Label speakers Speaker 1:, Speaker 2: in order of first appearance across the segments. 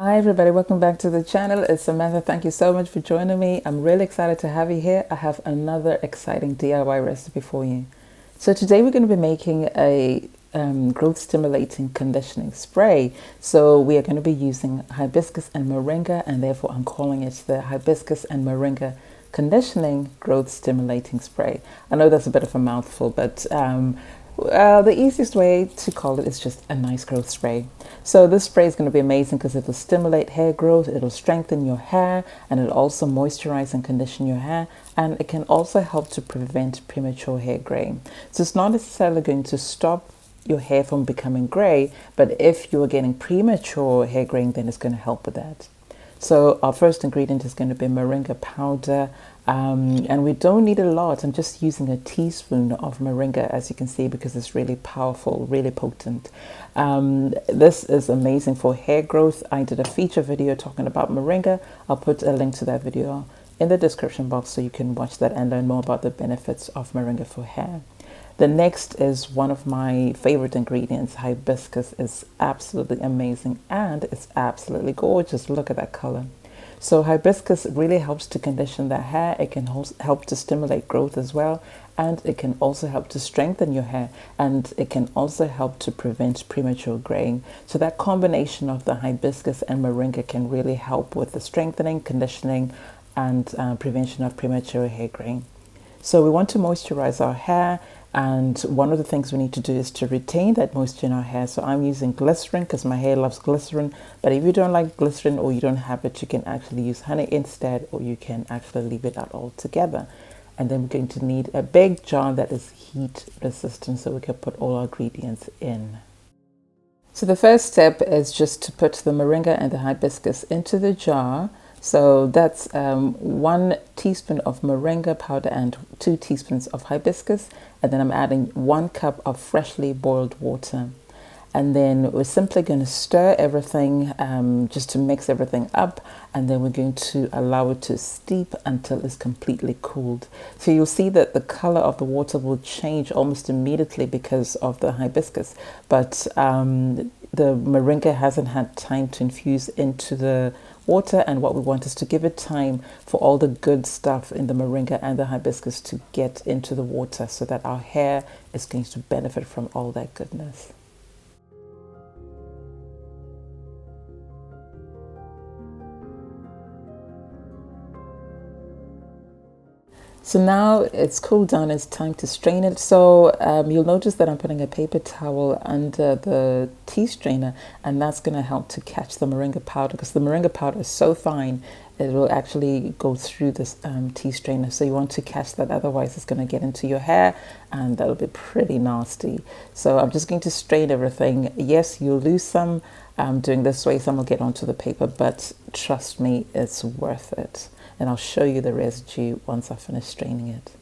Speaker 1: Hi everybody, welcome back to the channel. It's Samantha. Thank you so much for joining me. I'm really excited to have you here. I have another exciting DIY recipe for you. So today we're going to be making a growth stimulating conditioning spray. So we are going to be using hibiscus and moringa, and therefore I'm calling it the hibiscus and moringa conditioning growth stimulating spray. I know that's a bit of a mouthful, but the easiest way to call it is just a nice growth spray. So this spray is going to be amazing because it will stimulate hair growth, it will strengthen your hair, and it'll also moisturize and condition your hair, and it can also help to prevent premature hair graying. So it's not necessarily going to stop your hair from becoming gray, but if you are getting premature hair graying, then it's going to help with that. So our first ingredient is going to be moringa powder, and we don't need a lot. I'm just using a teaspoon of moringa, as you can see, because it's really powerful, really potent. This is amazing for hair growth. I did a feature video talking about moringa. I'll put a link to that video in the description box so you can watch that and learn more about the benefits of moringa for hair. The next is one of my favorite ingredients. Hibiscus is absolutely amazing and it's absolutely gorgeous. Look at that color. So hibiscus really helps to condition the hair. It can help to stimulate growth as well, and it can also help to strengthen your hair, and it can also help to prevent premature graying. So that combination of the hibiscus and moringa can really help with the strengthening, conditioning, and prevention of premature hair graying. So we want to moisturize our hair, and one of the things we need to do is to retain that moisture in our hair. So I'm using glycerin because my hair loves glycerin, but if you don't like glycerin or you don't have it, you can actually use honey instead, or you can actually leave it out altogether. And then we're going to need a big jar that is heat resistant so we can put all our ingredients in. So the first step is just to put the moringa and the hibiscus into the jar. So that's 1 teaspoon of moringa powder and 2 teaspoons of hibiscus. And then I'm adding 1 cup of freshly boiled water. And then we're simply going to stir everything just to mix everything up. And then we're going to allow it to steep until it's completely cooled. So you'll see that the color of the water will change almost immediately because of the hibiscus. But the moringa hasn't had time to infuse into the water, and what we want is to give it time for all the good stuff in the moringa and the hibiscus to get into the water so that our hair is going to benefit from all that goodness. So now it's cooled down, it's time to strain it. So you'll notice that I'm putting a paper towel under the tea strainer, and that's going to help to catch the moringa powder, because the moringa powder is so fine, it will actually go through this tea strainer. So you want to catch that, otherwise it's going to get into your hair and that'll be pretty nasty. So I'm just going to strain everything. Yes, you'll lose some doing this way, some will get onto the paper, but trust me, it's worth it. And I'll show you the residue once I finish straining it.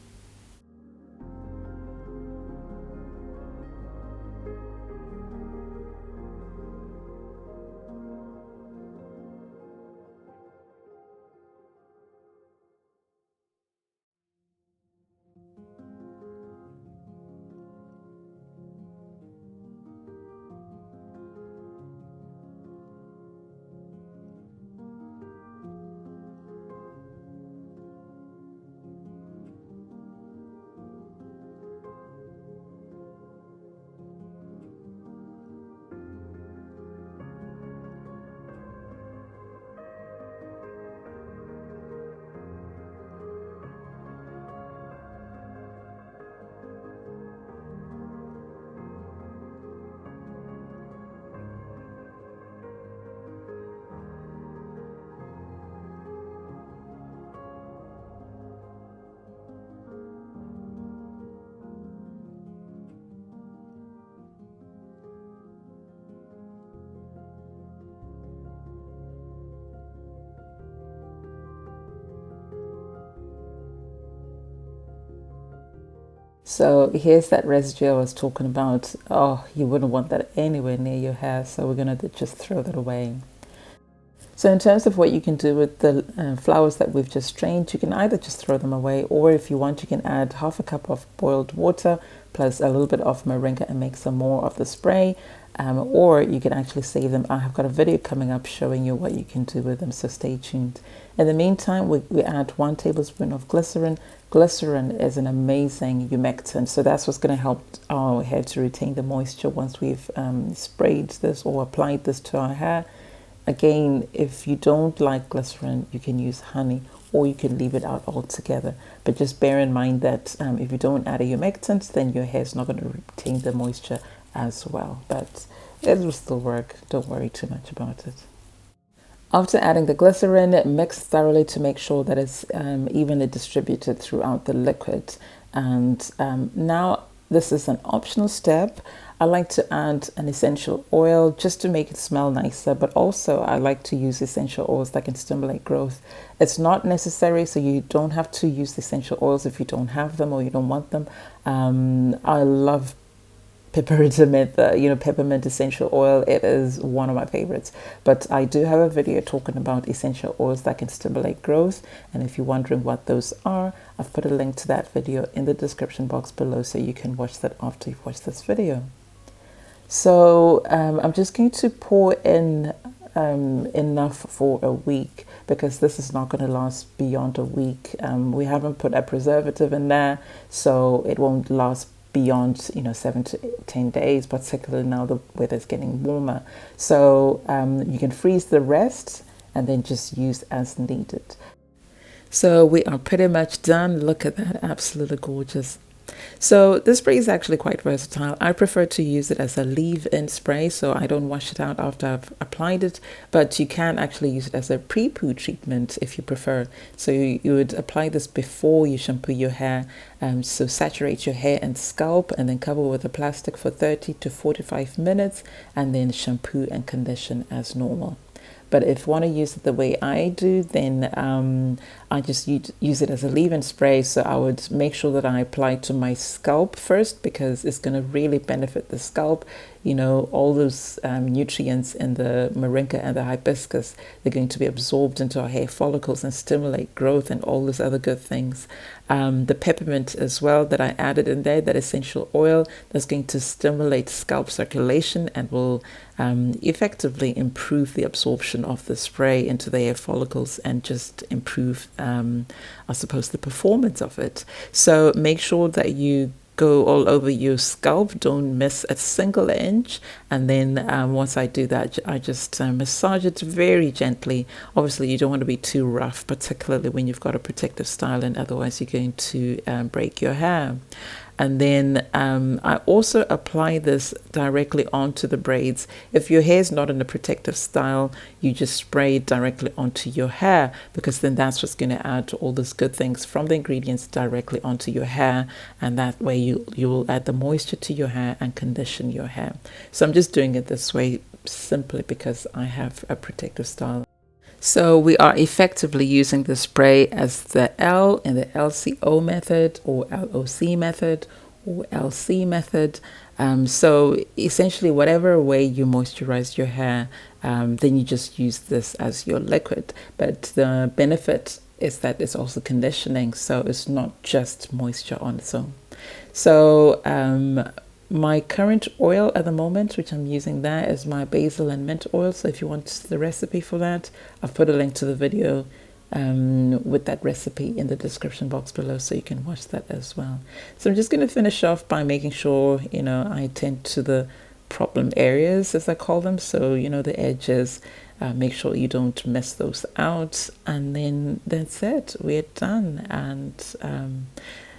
Speaker 1: So here's that residue I was talking about. Oh, you wouldn't want that anywhere near your hair, so we're gonna just throw that away. So in terms of what you can do with the flowers that we've just strained, you can either just throw them away, or if you want, you can add half a cup of boiled water plus a little bit of moringa and make some more of the spray. Or you can actually save them. I have got a video coming up showing you what you can do with them, so stay tuned. In the meantime, we add 1 tablespoon of glycerin. Glycerin is an amazing humectant, so that's what's going to help our hair to retain the moisture once we've sprayed this or applied this to our hair. Again, if you don't like glycerin, you can use honey, or you can leave it out altogether. But just bear in mind that if you don't add a humectant, then your hair is not going to retain the moisture as well. But it will still work. Don't worry too much about it. After adding the glycerin, mix thoroughly to make sure that it's evenly distributed throughout the liquid. And now this is an optional step. I like to add an essential oil just to make it smell nicer, but also I like to use essential oils that can stimulate growth. It's not necessary, so you don't have to use essential oils if you don't have them or you don't want them. I love peppermint essential oil. It is one of my favorites, but I do have a video talking about essential oils that can stimulate growth, and if you're wondering what those are, I've put a link to that video in the description box below, so you can watch that after you've watched this video. So I'm just going to pour in enough for a week, because this is not going to last beyond a week. We haven't put a preservative in there, so it won't last beyond 7 to 10 days, particularly now the weather's getting warmer. So you can freeze the rest and then just use as needed. So we are pretty much done. Look at that, absolutely gorgeous. So this spray is actually quite versatile. I prefer to use it as a leave-in spray, so I don't wash it out after I've applied it, but you can actually use it as a pre-poo treatment if you prefer. So you would apply this before you shampoo your hair. So saturate your hair and scalp and then cover with a plastic for 30 to 45 minutes and then shampoo and condition as normal. But if you want to use it the way I do, then I just use it as a leave-in spray. So I would make sure that I apply it to my scalp first, because it's going to really benefit the scalp. All those nutrients in the moringa and the hibiscus, they're going to be absorbed into our hair follicles and stimulate growth and all those other good things. The peppermint as well that I added in there, that essential oil, that's going to stimulate scalp circulation and will effectively improve the absorption of the spray into the hair follicles and just improve, I suppose, the performance of it. So make sure that you go all over your scalp, don't miss a single inch, and then once I do that, I just massage it very gently. Obviously you don't want to be too rough, particularly when you've got a protective style, and otherwise you're going to break your hair. And then I also apply this directly onto the braids. If your hair is not in a protective style, you just spray it directly onto your hair, because then that's what's going to add all those good things from the ingredients directly onto your hair, and that way you will add the moisture to your hair and condition your hair. So I'm just doing it this way simply because I have a protective style. So we are effectively using the spray as the L in the LCO method, or LOC method, or LC method. So essentially whatever way you moisturize your hair, then you just use this as your liquid. But the benefit is that it's also conditioning, so it's not just moisture on its own. So my current oil at the moment, which I'm using there, is my basil and mint oil. So if you want the recipe for that, I've put a link to the video with that recipe in the description box below, so you can watch that as well. So I'm just going to finish off by making sure, I tend to the problem areas, as I call them. So, the edges, make sure you don't mess those out. And then that's it. We're done. And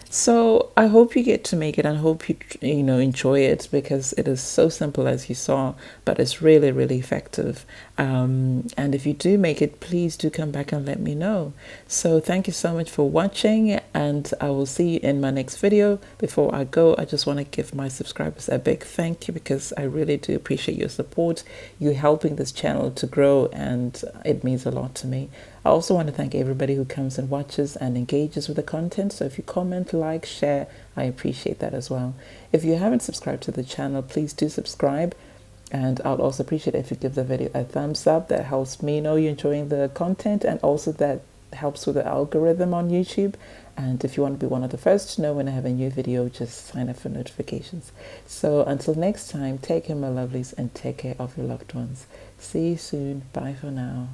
Speaker 1: so I hope you get to make it, and hope you enjoy it, because it is so simple, as you saw, but it's really, really effective. And if you do make it, please do come back and let me know. So thank you so much for watching, and I will see you in my next video. Before I go, I just want to give my subscribers a big thank you, because I really do appreciate your support. You're helping this channel to grow, and it means a lot to me. I also want to thank everybody who comes and watches and engages with the content. So if you comment, like, share, I appreciate that as well. If you haven't subscribed to the channel, please do subscribe. And I'd also appreciate it if you give the video a thumbs up. That helps me know you're enjoying the content, and also that helps with the algorithm on YouTube. And if you want to be one of the first to know when I have a new video, just sign up for notifications. So until next time, take care, my lovelies, and take care of your loved ones. See you soon. Bye for now.